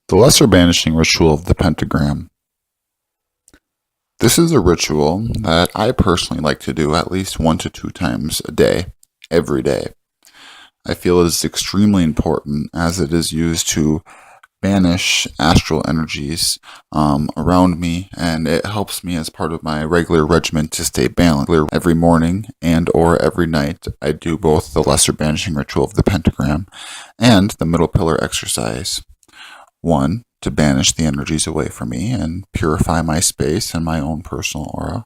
The Lesser Banishing Ritual of the Pentagram. This is a ritual that I personally like to do at least 1 to 2 times a day, every day. I feel it is extremely important as it is used to banish astral energies around me, and it helps me as part of my regular regimen to stay balanced. Every morning and or every night, I do both the Lesser Banishing Ritual of the Pentagram and the Middle Pillar exercise. One, to banish the energies away from me and purify my space and my own personal aura.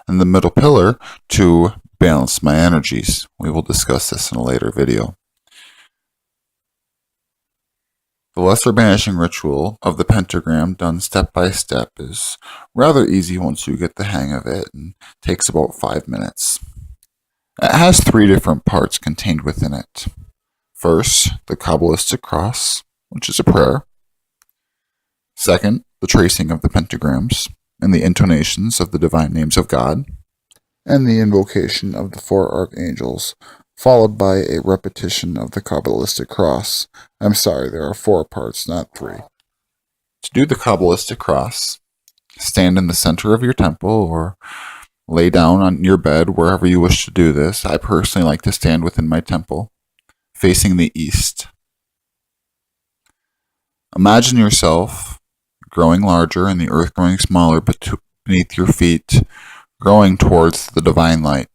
And the middle pillar, to balance my energies. We will discuss this in a later video. The Lesser Banishing Ritual of the Pentagram, done step by step, is rather easy once you get the hang of it and takes about 5 minutes. It has 3 different parts contained within it. First, the kabbalistic cross, which is a prayer. Second, the tracing of the pentagrams and the intonations of the divine names of God, and the invocation of the 4 archangels, followed by a repetition of the kabbalistic cross. I'm sorry, there are 4 parts, not 3. To do the kabbalistic cross, stand in the center of your temple or lay down on your bed wherever you wish to do this. I personally like to stand within my temple, facing the east. Imagine yourself growing larger and the earth growing smaller beneath your feet, growing towards the divine light.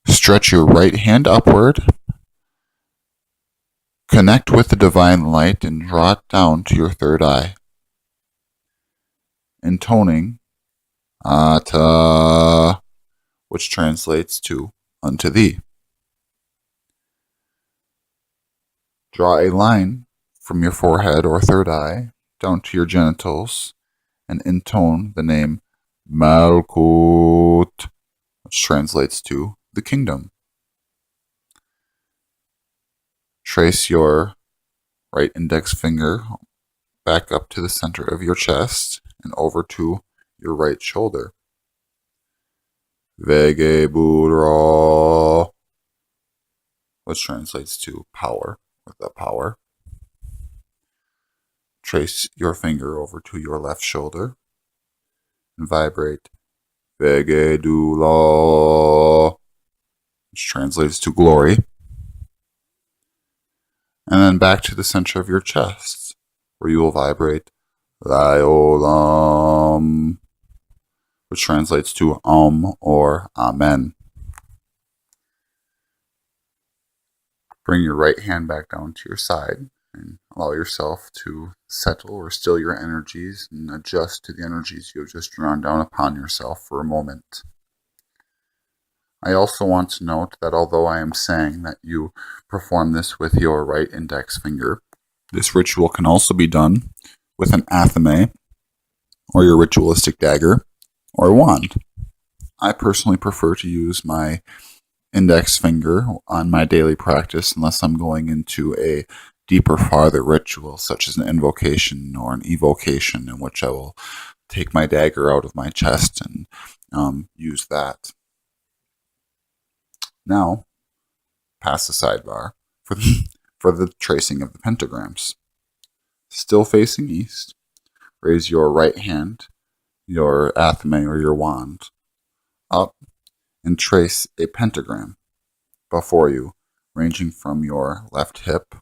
Stretch your right hand upward, connect with the divine light, and draw it down to your third eye. Intoning Ata, which translates to unto thee. Draw a line from your forehead or third eye down to your genitals and intone the name Malkut, which translates to the kingdom. Trace your right index finger back up to the center of your chest and over to your right shoulder. Vegebura, which translates to power, or the power. Trace your finger over to your left shoulder and vibrate Vegedula, which translates to glory. And then back to the center of your chest, where you will vibrate Laolam, which translates to or Amen. Bring your right hand back down to your side and allow yourself to settle or still your energies and adjust to the energies you have just drawn down upon yourself for a moment. I also want to note that although I am saying that you perform this with your right index finger, this ritual can also be done with an athame, or your ritualistic dagger, or a wand. I personally prefer to use my index finger on my daily practice unless I'm going into a deeper, farther ritual, such as an invocation or an evocation, in which I will take my dagger out of my chest and use that. Now, past the sidebar for the tracing of the pentagrams. Still facing east, raise your right hand, your athame or your wand, up and trace a pentagram before you, ranging from your left hip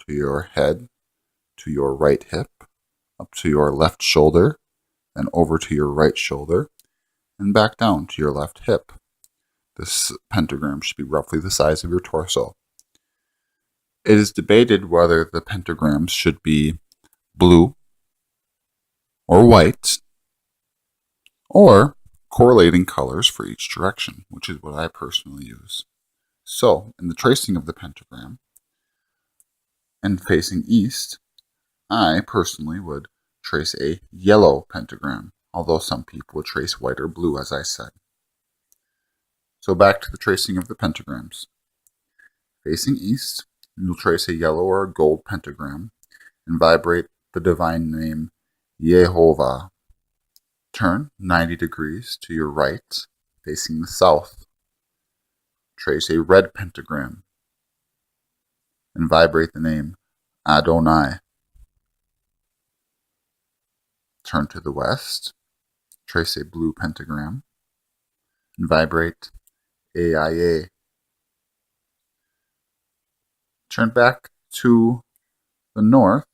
to your head, to your right hip, up to your left shoulder, then over to your right shoulder, and back down to your left hip. This pentagram should be roughly the size of your torso. It is debated whether the pentagrams should be blue or white, or correlating colors for each direction, which is what I personally use. So, in the tracing of the pentagram and facing east, I personally would trace a yellow pentagram, although some people would trace white or blue, as I said. So back to the tracing of the pentagrams. Facing east, you'll trace a yellow or a gold pentagram and vibrate the divine name Yehovah. Turn 90 degrees to your right, facing the south. Trace a red pentagram and vibrate the name Adonai. Turn to the west, trace a blue pentagram, and vibrate AIA. Turn back to the north,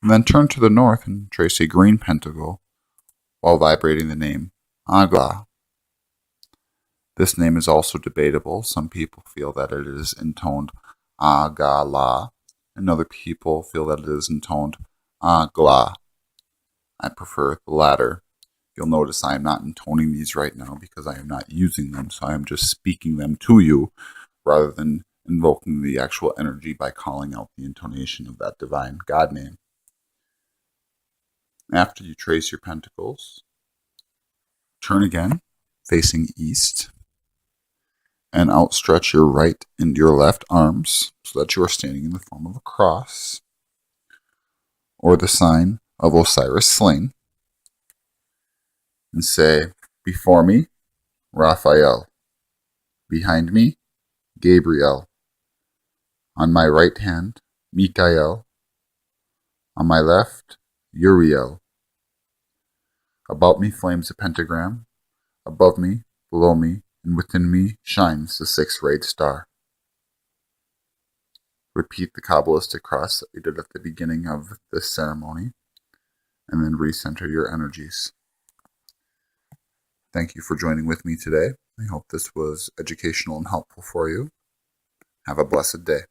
and then turn to the north and trace a green pentacle while vibrating the name Agla. This name is also debatable. Some people feel that it is intoned Agala, and other people feel that it is intoned Agla. I prefer the latter. You'll notice I am not intoning these right now because I am not using them, so I am just speaking them to you rather than invoking the actual energy by calling out the intonation of that divine God name. After you trace your pentacles, turn again, facing east, and outstretch your right and your left arms so that you are standing in the form of a cross or the sign of Osiris slain, and say, before me, Raphael, behind me, Gabriel, on my right hand, Michael, on my left, Uriel. About me flames a pentagram, above me, below me, and within me shines the six-rayed star. Repeat the kabbalistic cross that we did at the beginning of this ceremony, and then recenter your energies. Thank you for joining with me today. I hope this was educational and helpful for you. Have a blessed day.